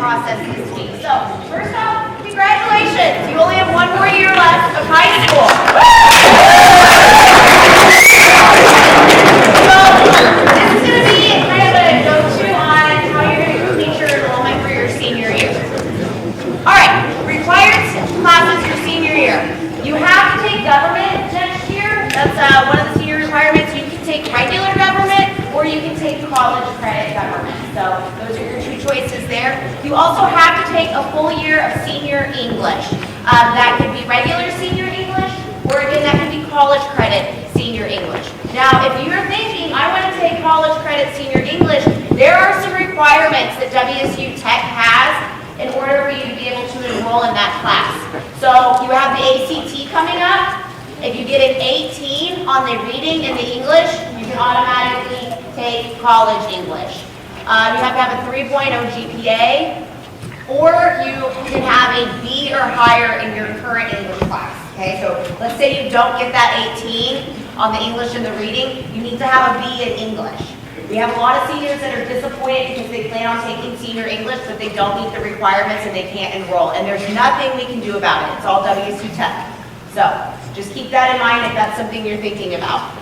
process this week. So first off, congratulations. You only have one more year left of high school. So this is going to be kind of a go-to on how you're going to complete your enrollment for your senior year. All right, required classes your senior year. You have to take government next year. That's one of the senior requirements. You can take regular government or you can take college credit government. So those are your two choices there. You also have to take a full year of senior English. That could be regular senior English, or again, that could be college credit senior English. Now, if you're thinking, I want to take college credit senior English, there are some requirements that WSU Tech has in order for you to be able to enroll in that class. So you have the ACT coming up. If you get an 18 on the reading and the English, you can automatically take college English. You have to have a 3.0 GPA, or you can have a B or higher in your current English class. Okay, so let's say you don't get that 18 on the English and the reading, you need to have a B in English. We have a lot of seniors that are disappointed because they plan on taking senior English, but they don't meet the requirements and they can't enroll. And there's nothing we can do about it. It's all WSU Tech. So just keep that in mind if that's something you're thinking about.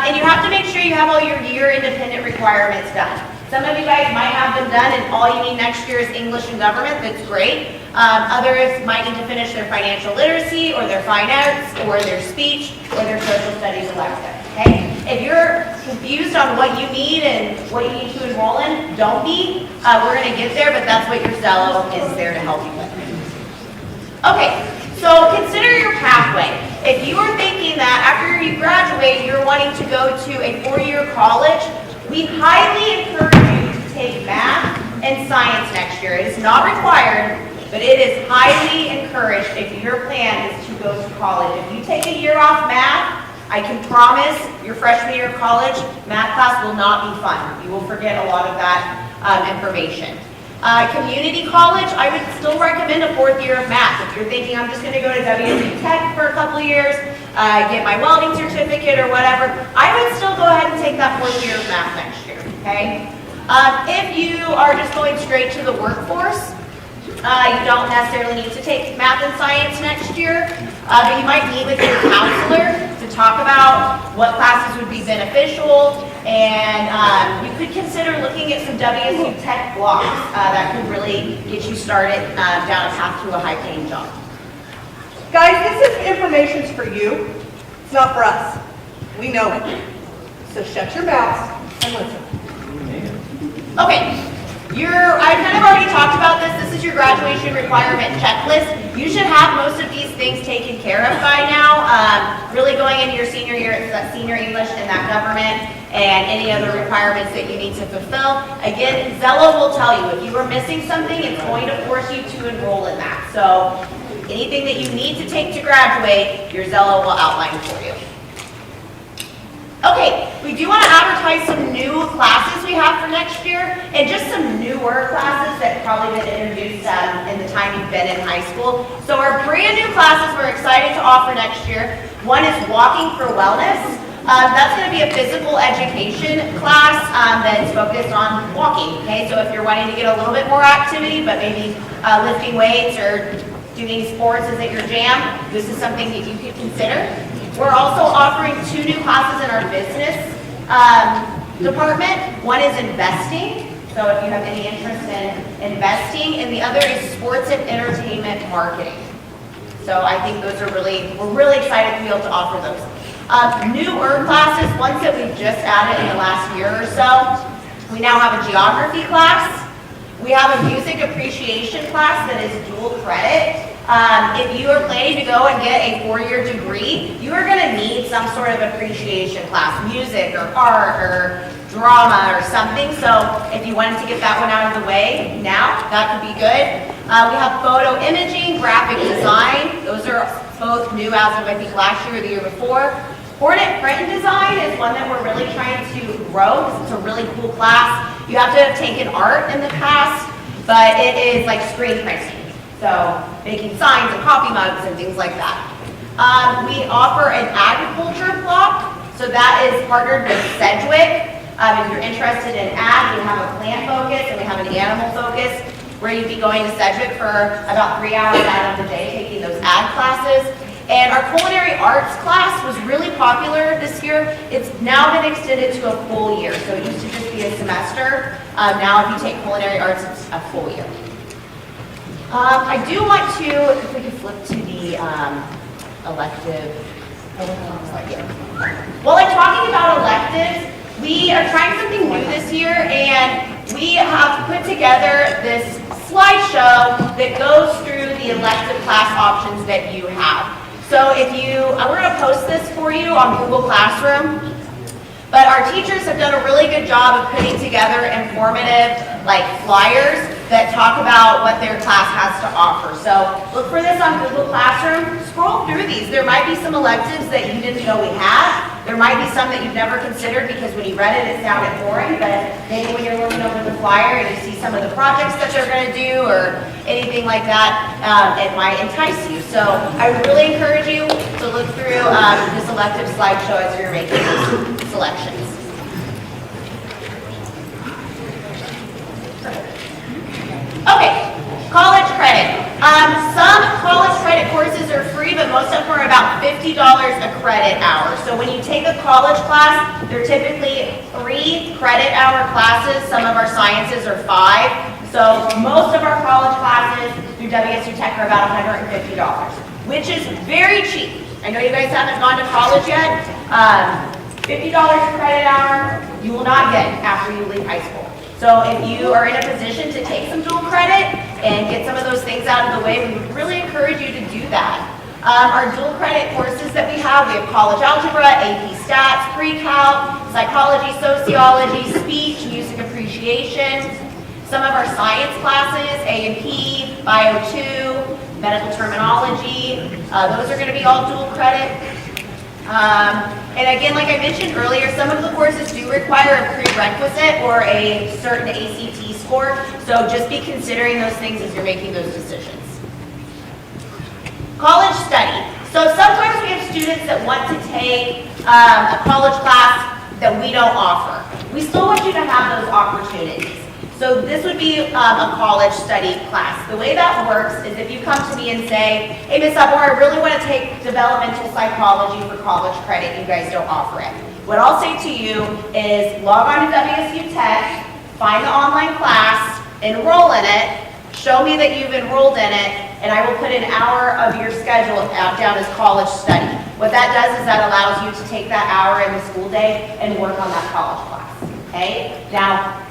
And you have to make sure you have all your year independent requirements done. Some of you guys might have them done and all you need next year is English and government. That's great. Others might need to finish their financial literacy or their fine arts or their speech or their social studies elective. Okay? If you're confused on what you need and what you need to enroll in, don't be. We're going to get there, but that's what your Zello is there to help you with. Okay, so consider your pathway. If you are thinking that after you graduate, you're wanting to go to a 4-year college, we highly encourage you to take math and science next year. It is not required, but it is highly encouraged if your plan is to go to college. If you take a year off math, I can promise your freshman year of college, math class will not be fun. You will forget a lot of that information. Community college, I would still recommend a 4th year of math. If you're thinking I'm just going to go to WSU Tech for a couple of years, get my welding certificate or whatever, I would still go ahead and take that 4th year of math next year, okay? If you are just going straight to the workforce, you don't necessarily need to take math and science next year, but you might meet with your counselor to talk about what classes would be beneficial, and you could consider looking at some WSU Tech blocks that could really get you started down a path to a high-paying job. Guys, this information's for you. It's not for us. We know it. So shut your mouths and listen. Okay. I've kind of already talked about this. This is your graduation requirement checklist. You should have most of these things taken care of by now. Really going into your senior year, it's that senior English and that government and any other requirements that you need to fulfill. Again, Zello will tell you if you are missing something, it's going to force you to enroll in that. So anything that you need to take to graduate, your Zello will outline for you. Okay, we do want to advertise some new classes we have for next year, and just some newer classes that probably been introduced in the time you've been in high school. So our brand new classes we're excited to offer next year. One is Walking for Wellness. That's going to be a physical education class that's focused on walking. Okay, so if you're wanting to get a little bit more activity, but maybe lifting weights or doing sports isn't your jam, this is something that you could consider. We're also offering 2 new classes in our business department. One is investing, so if you have any interest in investing, and the other is sports and entertainment marketing. So I think those are we're really excited to be able to offer those. Newer classes, ones that we've just added in the last year or so. We now have a geography class. We have a music appreciation class that is dual credit. If you are planning to go and get a 4-year degree, you are going to need some sort of appreciation class, music or art or drama or something. So if you wanted to get that one out of the way now, that could be good. We have photo imaging, graphic design. Those are both new as of I think last year or the year before. Hornet print and design is one that we're really trying to grow because it's a really cool class. You have to have taken art in the past, but it is like screen printing. So making signs and coffee mugs and things like that. We offer an agriculture block. So that is partnered with Sedgwick. If you're interested in ag, we have a plant focus and we have an animal focus. where you'd be going to Sedgwick for about 3 hours out of the day taking those ag classes. And our culinary arts class was really popular this year. It's now been extended to a full year. So it used to just be a semester. Now if you take culinary arts, it's a full year. I do want to, if we could flip to the elective. While I'm talking about electives, we are trying something new this year, and we have put together this slideshow that goes through the elective class options that you have. So if you, we're going to post this for you on Google Classroom, but our teachers have done a really good job of putting together informative flyers that talk about what their class has to offer. So look for this on Google Classroom. Scroll through these. There might be some electives that you didn't know we had. There might be some that you've never considered because when you read it, it sounded boring, but maybe when you're looking over the flyer and you see some of the projects that they're going to do or anything like that, it might entice you. So I really encourage you to look through this elective slideshow as you're making these selections. Okay, college credit. Some college credit courses are free, but most of them are about $50 a credit hour. So when you take a college class, they're typically 3 credit hour classes. Some of our sciences are 5. So most of our college classes through WSU Tech are about $150, which is very cheap. I know you guys haven't gone to college yet. $50 a credit hour, you will not get after you leave high school. So if you are in a position to take some dual credit and get some of those things out of the way, we would really encourage you to do that. Our dual credit courses that we have college algebra, AP stats, pre-calc, psychology, sociology, speech, music appreciation. Some of our science classes, A&P, Bio 2, medical terminology, those are going to be all dual credit. And again, like I mentioned earlier, some of the courses do require a prerequisite or a certain ACT score, so just be considering those things as you're making those decisions. College study. So sometimes we have students that want to take a college class that we don't offer. We still want you to have those opportunities. So this would be a college study class. The way that works is if you come to me and say, hey, Ms. Upmore, I really want to take developmental psychology for college credit. You guys don't offer it. What I'll say to you is log on to WSU Tech, find the online class, enroll in it, show me that you've enrolled in it, and I will put an hour of your schedule down as college study. What that does is that allows you to take that hour in the school day and work on that college class. Okay? Now,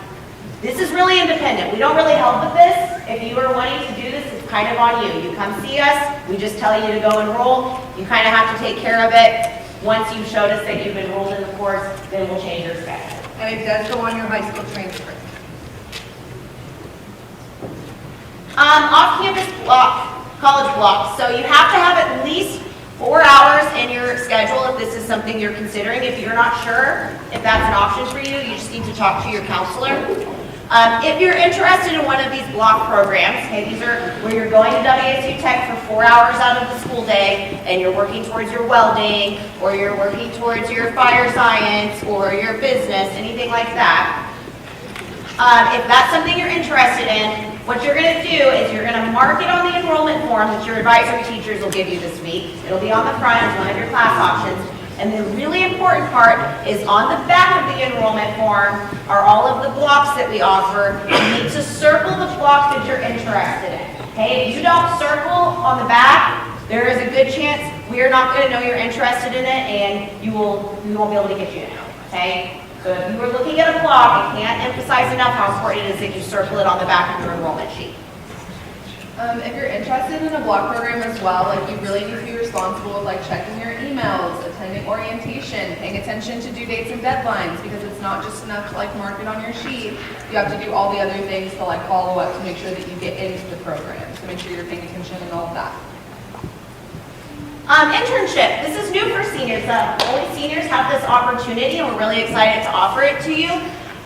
this is really independent. We don't really help with this. If you are wanting to do this, it's kind of on you. You come see us, we just tell you to go enroll. You kind of have to take care of it. Once you've showed us that you've enrolled in the course, then we'll change your schedule. And it does go on your high school transcript. Off-campus college blocks. So you have to have at least 4 hours in your schedule if this is something you're considering. If you're not sure if that's an option for you, you just need to talk to your counselor. If you're interested in one of these block programs, okay, these are where you're going to WSU Tech for 4 hours out of the school day and you're working towards your welding or you're working towards your fire science or your business, anything like that. If that's something you're interested in, what you're going to do is you're going to mark it on the enrollment form that your advisory teachers will give you this week. It'll be on the front as one of your class options. And the really important part is on the back of the enrollment form are all of the blocks that we offer. You need to circle the block that you're interested in. Okay, if you don't circle on the back, there is a good chance we're not going to know you're interested in it and we won't be able to get you in. Okay? So if you were looking at a block, I can't emphasize enough how important it is that you circle it on the back of your enrollment sheet. If you're interested in a block program as well, you really need to be responsible with checking your emails, attending orientation, paying attention to due dates and deadlines, because it's not just enough to mark it on your sheet. You have to do all the other things to follow up to make sure that you get into the program, to make sure you're paying attention and all of that. Internship. This is new for seniors. Only seniors have this opportunity and we're really excited to offer it to you.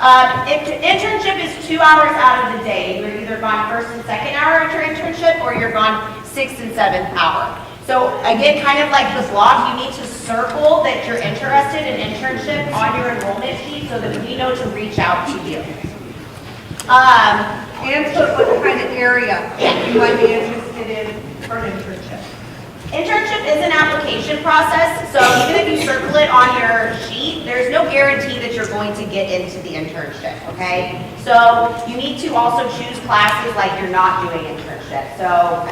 Internship is 2 hours out of the day. You're either gone first and second hour at your internship or you're gone 6th and 7th hour. So again, kind of like the block, you need to circle that you're interested in internship on your enrollment sheet so that we know to reach out to you. And put what kind of area you might be interested in for an internship. Internship is an application process, so even if you circle it on your sheet, there's no guarantee that you're going to get into the internship, okay? So you need to also choose classes like you're not doing internship. So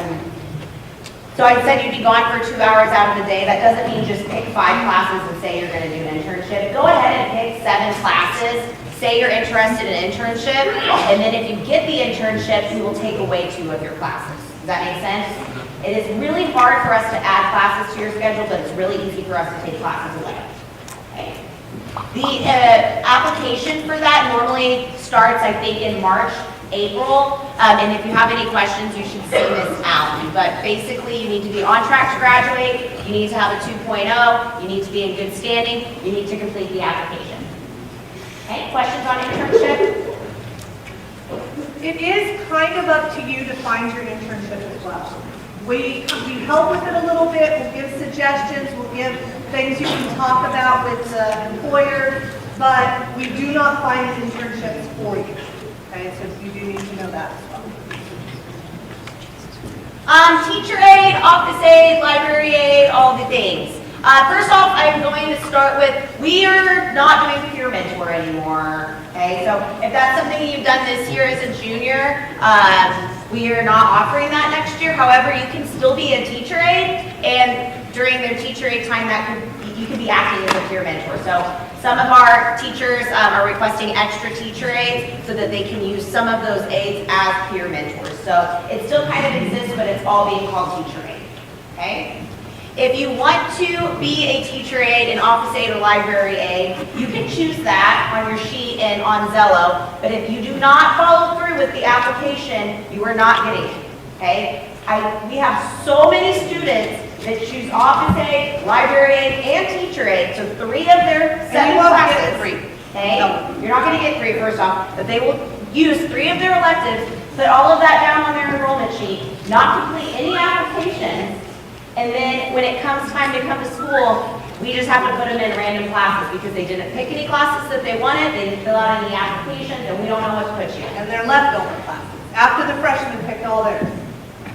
I said you'd be gone for 2 hours out of the day. That doesn't mean just pick 5 classes and say you're going to do an internship. Go ahead and pick 7 classes. Say you're interested in internship, and then if you get the internship, we will take away 2 of your classes. Does that make sense? It is really hard for us to add classes to your schedule, but it's really easy for us to take classes away. Okay. The application for that normally starts, I think, in March, April, and if you have any questions, you should see Ms. Allen. But basically, you need to be on track to graduate, you need to have a 2.0, you need to be in good standing, you need to complete the application. Okay, questions on internship? It is kind of up to you to find your internship as well. We help with it a little bit, we'll give suggestions, we'll give things you can talk about with the employer, but we do not find internships for you. Okay, so you do need to know that as well. Teacher aid, office aid, library aid, all the things. First off, I'm going to start with, we are not doing peer mentor anymore, okay? So if that's something you've done this year as a junior, we are not offering that next year. However, you can still be a teacher aide, and during their teacher aide time, you can be acting as a peer mentor. So some of our teachers are requesting extra teacher aides so that they can use some of those aides as peer mentors. So it still kind of exists, but it's all being called teacher aide, okay? If you want to be a teacher aide, an office aide, or library aide, you can choose that on your sheet and on Zello, but if you do not follow through with the application, you are not getting it, okay? We have so many students that choose office aide, library aide, and teacher aide, so 3 of their 7 classes. Okay? No. You're not going to get 3 first off, but they will use 3 of their electives, put all of that down on their enrollment sheet, not complete any applications, and then when it comes time to come to school, we just have to put them in random classes because they didn't pick any classes that they wanted, they didn't fill out any applications, and we don't know what to put you in. And they're leftover classes, after the freshmen picked all theirs.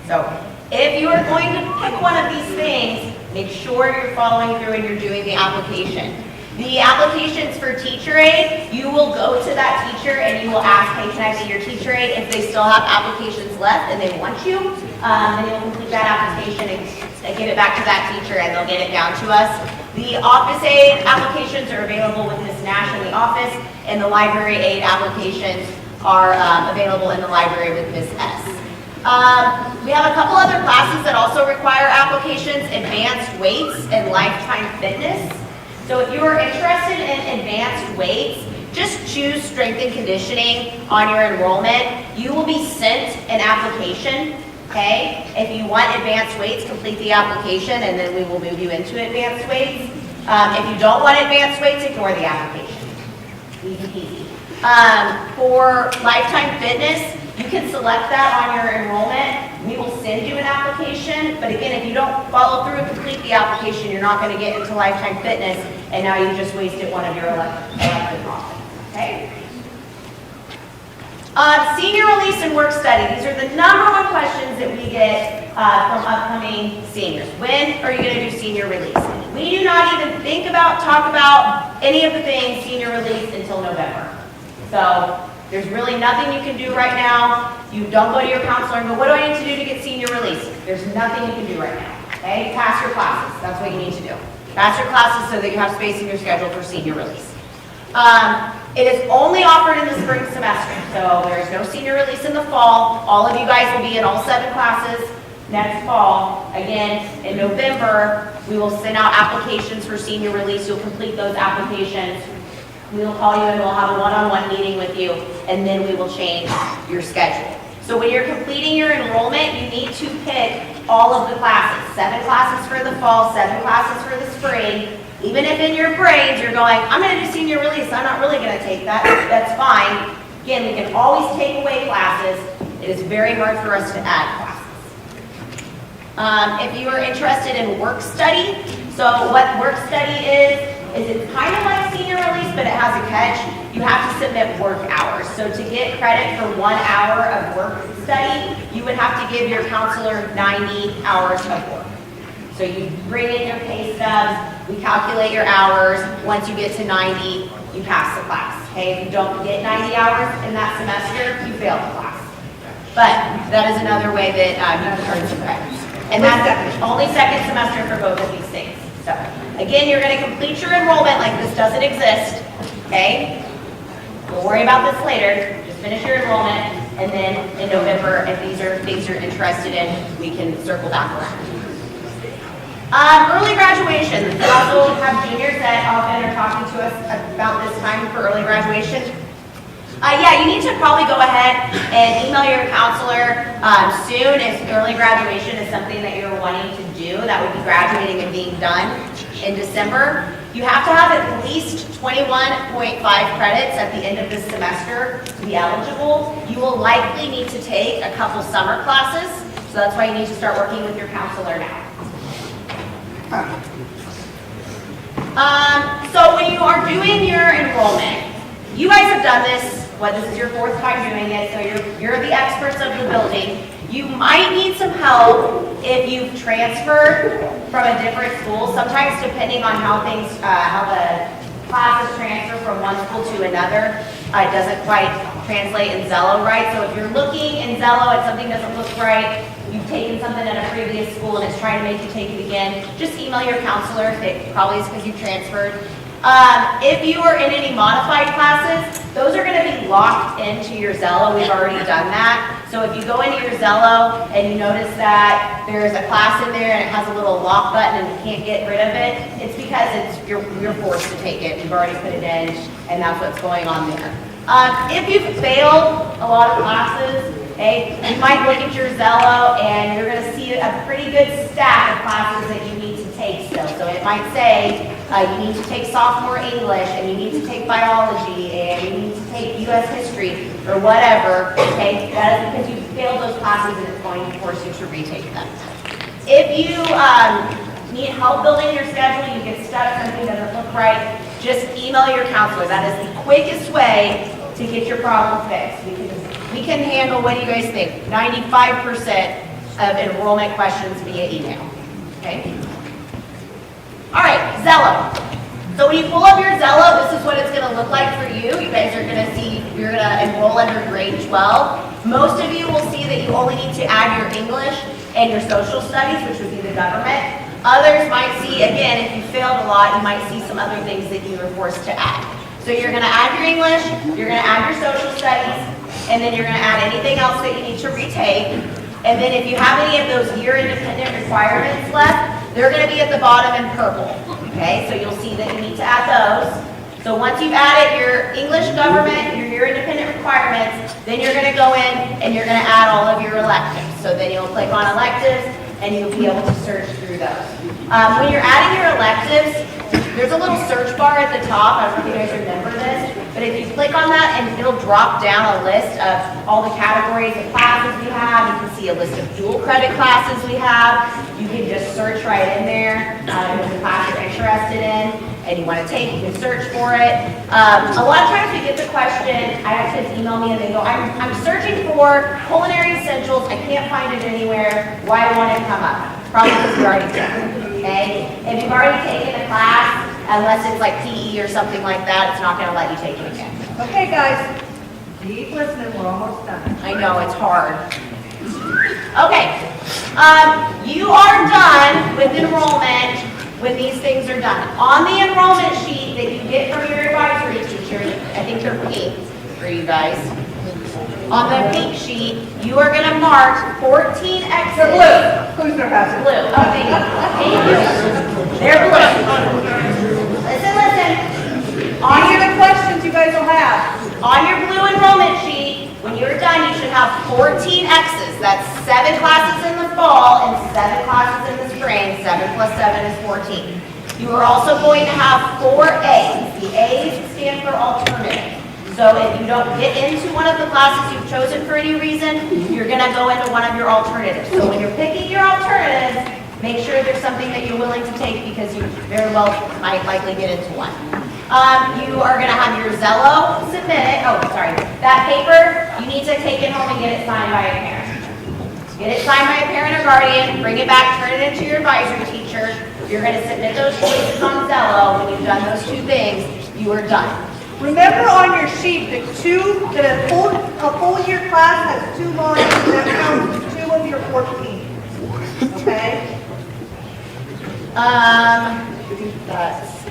So if you are going to pick one of these things, make sure you're following through and you're doing the application. The applications for teacher aid, you will go to that teacher and you will ask, hey, can I be your teacher aid? If they still have applications left and they want you, then you'll complete that application and give it back to that teacher and they'll get it down to us. The office aid applications are available with Ms. Nash in the office, and the library aid applications are available in the library with Ms. S. We have a couple other classes that also require applications, advanced weights and lifetime fitness. So if you are interested in advanced weights, just choose strength and conditioning on your enrollment. You will be sent an application, okay? If you want advanced weights, complete the application and then we will move you into advanced weights. If you don't want advanced weights, ignore the application. Easy peasy. For lifetime fitness, you can select that on your enrollment. We will send you an application, but again, if you don't follow through and complete the application, you're not going to get into lifetime fitness, and now you just wasted one of your elective profits, okay? Senior release and work study. These are the #1 questions that we get from upcoming seniors. When are you going to do senior release? We do not even talk about any of the things senior release until November. So there's really nothing you can do right now. You don't go to your counselor and go, what do I need to do to get senior release? There's nothing you can do right now, okay? Pass your classes, that's what you need to do. Pass your classes so that you have space in your schedule for senior release. It is only offered in the spring semester, so there's no senior release in the fall. All of you guys will be in all 7 classes next fall. Again, in November, we will send out applications for senior release. You'll complete those applications. We will call you and we'll have a one-on-one meeting with you, and then we will change your schedule. So when you're completing your enrollment, you need to pick all of the classes. 7 classes for the fall, 7 classes for the spring. Even if in your brains you're going, I'm going to do senior release, I'm not really going to take that, that's fine. Again, we can always take away classes. It is very hard for us to add classes. If you are interested in work study, so what work study is is it's kind of like senior release, but it has a catch. You have to submit work hours. So to get credit for 1 hour of work study, you would have to give your counselor 90 hours of work. So you bring in your pay stubs, we calculate your hours. Once you get to 90, you pass the class. Okay, if you don't get 90 hours in that semester, you fail the class. But that is another way that you can earn some credits. And that's only second semester for both of these things. So again, you're going to complete your enrollment like this doesn't exist. Okay? We'll worry about this later. Just finish your enrollment, and then in November, if these are things you're interested in, we can circle back around. Early graduation. We also have juniors that often are talking to us about this time for early graduation. Yeah, you need to probably go ahead and email your counselor soon if early graduation is something that you're wanting to do. That would be graduating and being done in December. You have to have at least 21.5 credits at the end of this semester to be eligible. You will likely need to take a couple summer classes, so that's why you need to start working with your counselor now. So when you are doing your enrollment, you guys have done this. This is your 4th time doing it, so you're the experts of the building. You might need some help if you've transferred from a different school. Sometimes, depending on how the classes transfer from one school to another, it doesn't quite translate in Zello right. So if you're looking in Zello and something doesn't look right, you've taken something at a previous school and it's trying to make you take it again, just email your counselor. It probably is because you transferred. If you are in any modified classes, those are going to be locked into your Zello. We've already done that. So if you go into your Zello and you notice that there's a class in there and it has a little lock button and you can't get rid of it, it's because you're forced to take it. You've already put it in, and that's what's going on there. If you've failed a lot of classes, okay, you might look at your Zello and you're going to see a pretty good stack of classes that you need to take still. So it might say you need to take sophomore English, and you need to take biology, and you need to take U.S. history, or whatever. Okay, that is because you failed those classes and it's going to force you to retake them. If you need help building your schedule, you get stuck, something doesn't look right, just email your counselor. That is the quickest way to get your problem fixed. We can handle, what do you guys think, 95% of enrollment questions via email. Okay? All right, Zello. So when you pull up your Zello, this is what it's going to look like for you. You guys are going to see, you're going to enroll under grade 12. Most of you will see that you only need to add your English and your social studies, which would be the government. Others might see, again, if you failed a lot, you might see some other things that you were forced to add. So you're going to add your English, you're going to add your social studies, and then you're going to add anything else that you need to retake. And then if you have any of those year-independent requirements left, they're going to be at the bottom in purple. Okay, so you'll see that you need to add those. So once you've added your English, government, your year-independent requirements, then you're going to go in and you're going to add all of your electives. So then you'll click on electives and you'll be able to search through those. When you're adding your electives, there's a little search bar at the top. I don't know if you guys remember this, but if you click on that, and it'll drop down a list of all the categories of classes we have. You can see a list of dual credit classes we have. You can just search right in there. If it's a class you're interested in and you want to take, you can search for it. A lot of times we get the question, I have kids email me and they go, I'm searching for culinary essentials. I can't find it anywhere. Why won't it come up? Probably because you already did it. Okay? If you've already taken a class, unless it's like PE or something like that, it's not going to let you take it again. Okay, guys, keep listening. We're almost done. I know, it's hard. Okay, you are done with enrollment when these things are done. On the enrollment sheet that you get from your advisory teacher, I think they're pink for you guys. On the pink sheet, you are going to mark 14 X's. They're blue. Who's their hazard? Blue. Oh, thank you. Thank you. They're blue. Listen. These are the questions you guys will have. On your blue enrollment sheet, when you're done, you should have 14 X's. That's 7 classes in the fall and 7 classes in the spring. 7 plus 7 is 14. You are also going to have 4 A's. The A's stand for alternative. So if you don't get into one of the classes you've chosen for any reason, you're going to go into one of your alternatives. So when you're picking your alternatives, Make sure there's something that you're willing to take because you very well might likely get into one. You are going to have your Zello submitted. Oh, sorry. That paper, you need to take it home and get it signed by a parent. Get it signed by a parent or guardian, bring it back, turn it into your advisory teacher. You're going to submit those choices on Zello. When you've done those two things, you are done. Remember on your sheet, a full year class has 2 lines, that counts 2 of your 14. Okay? That's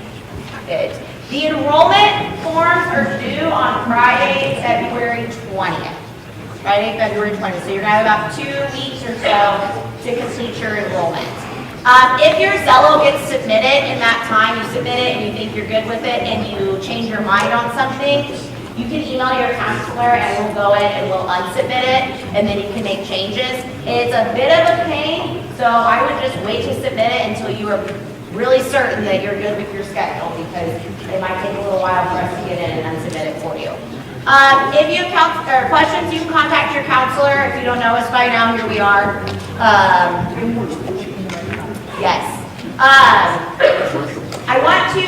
it. The enrollment forms are due on Friday, February 20th. Friday, February 20th. So you're going to have about 2 weeks or so to complete your enrollment. If your Zello gets submitted in that time, you submit it and you think you're good with it and you change your mind on something, you can email your counselor and we'll go in and we'll unsubmit it and then you can make changes. It's a bit of a pain, so I would just wait to submit it until you are really certain that you're good with your schedule because it might take a little while for us to get in and unsubmit it for you. If you have questions, you can contact your counselor. If you don't know us by now, here we are. Yes. I want to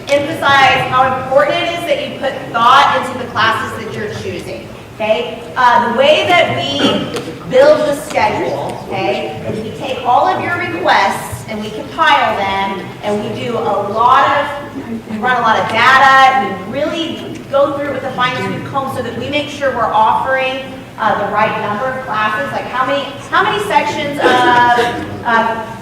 emphasize how important it is that you put thought into the classes that you're choosing. Okay? The way that we build the schedule, okay, is we take all of your requests and we compile them and we do we run a lot of data, we really go through it with a fine-tooth comb so that we make sure we're offering the right number of classes, like how many sections of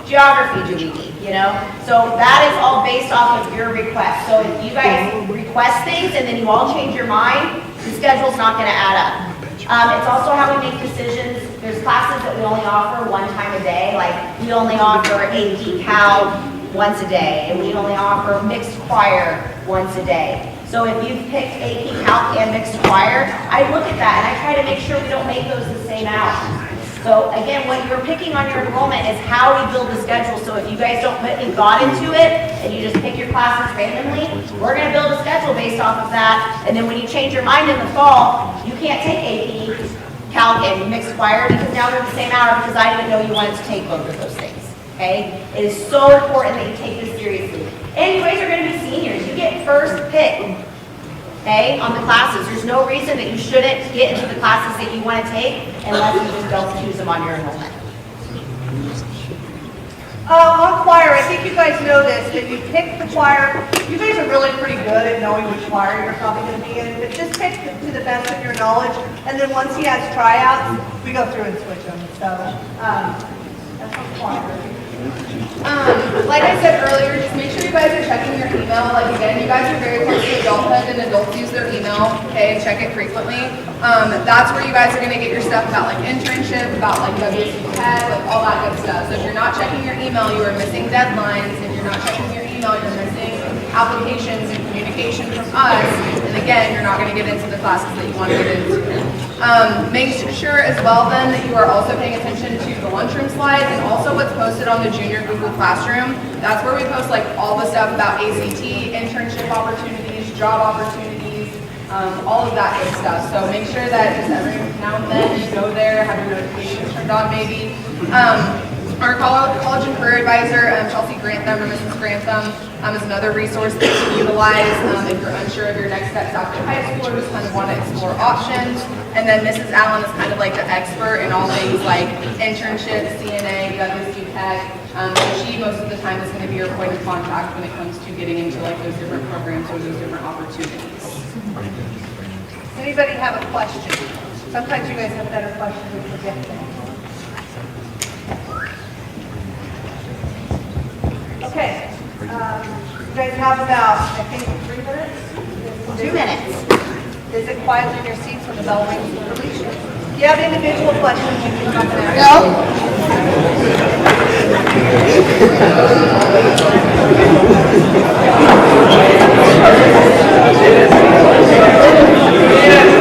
geography do we need, you know? So that is all based off of your request. So if you guys request things and then you all change your mind, the schedule's not gonna add up. It's also how we make decisions. There's classes that we only offer 1 time a day, like we only offer AP Cal once a day, and we only offer mixed choir once a day. So if you've picked AP Calc and mixed choir, I look at that and I try to make sure we don't make those the same hours. So again, what you're picking on your enrollment is how we build the schedule. So if you guys don't put any thought into it and you just pick your classes randomly, we're going to build a schedule based off of that. And then when you change your mind in the fall, you can't take AP Calc and mixed choir because now they're the same hour because I didn't know you wanted to take both of those things. Okay? It is so important that you take this seriously. And you guys are going to be seniors. You get first pick. Okay, on the classes. There's no reason that you shouldn't get into the classes that you want to take unless you just don't choose them on your enrollment. On choir, I think you guys know this, that you pick the choir, you guys are really pretty good at knowing which choir you're probably going to be in, but just pick to the best of your knowledge, and then once he has tryouts, we go through and switch them, so, that's on choir. Like I said earlier, just make sure you guys are checking your email. Like again, you guys are very close to adulthood and adults use their email, okay, check it frequently. That's where you guys are gonna get your stuff about like internship, about like WCHS, like all that good stuff. So if you're not checking your email, you are missing deadlines. If you're not checking your email, you're missing applications and communication from us. And again, you're not gonna get into the classes that you wanna get into. Make sure as well then that you are also paying attention to the lunchroom slides and also what's posted on the junior Google Classroom. That's where we post like all the stuff about ACT, internship opportunities, job opportunities, all of that good stuff. So make sure that just every now and then you go there, have your notifications turned on maybe. Our college and career advisor, Chelsea Grantham or Mrs. Grantham, is another resource that you can utilize if you're unsure of your next steps after high school or just kind of want to explore options. And then Mrs. Allen is kind of like the expert in all things like internships, CNA, WSU Tech. So she most of the time is going to be your point of contact when it comes to getting into like those different programs or those different opportunities. Anybody have a question? Sometimes you guys have better questions than you get them. Okay, you guys have about, I think, 3 minutes? 2 minutes. Visit quietly in your seats when the bell rings for release. If you have individual questions, you can come up and ask. No?